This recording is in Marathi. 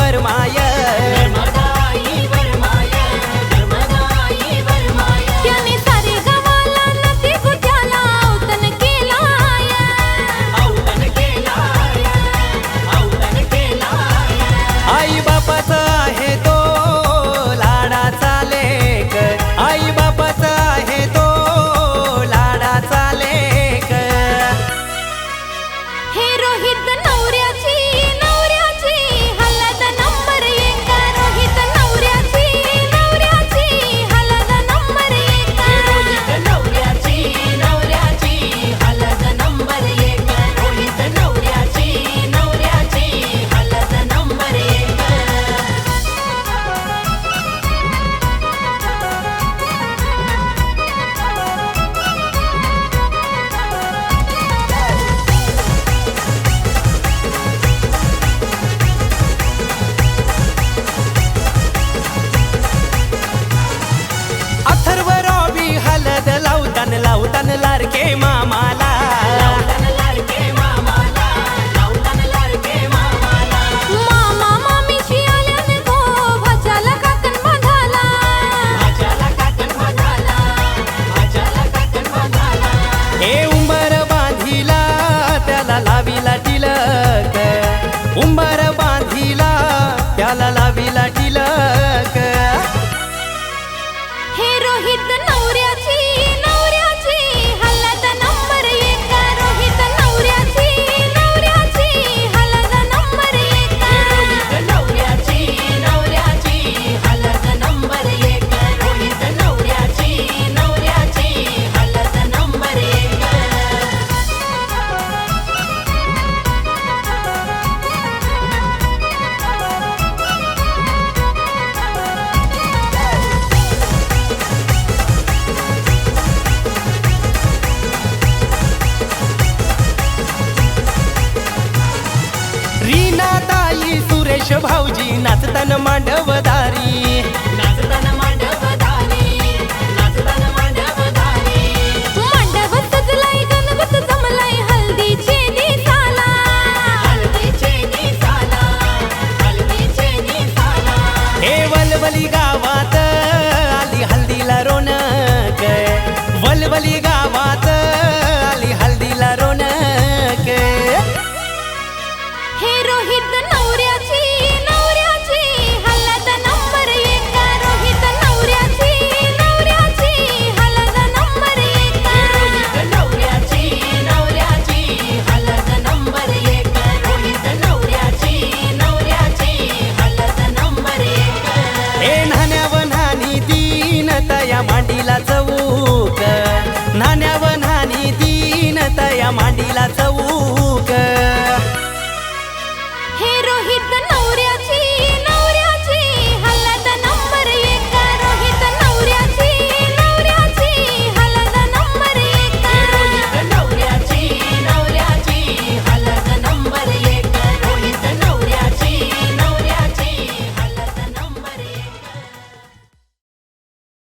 वरमाय त्याने सारे गावाला नदी गुजाला अवतन केलाय आई बापाचा आहे तो लाडाचा लेक आई बापाचा आहे तो लाडाचा लेक हे रोहित नवऱ्याची हलद नंबर एक रोहित नवऱ्याची हलद नंबर एक हलद नंबर एक रोहित नवऱ्याची हलद नंबर एक अथर्व रॉबी हलद लावतान लाडके मामाला मामा मामीशी आल्याने गो भाच्याला काकण बांधाला हे उंबर बांधिला त्याला लाविला टिलक उंबर बांधिला त्याला लाविला टिलक हे रोहित नवऱ्याची हलद नंबर एक रोहित नवऱ्याची हलद नंबर एक हलद नंबर एक रोहित नवऱ्याची हलद नंबर एक रीना ताई सुरेश भाऊजी नाचतान मांडवदारी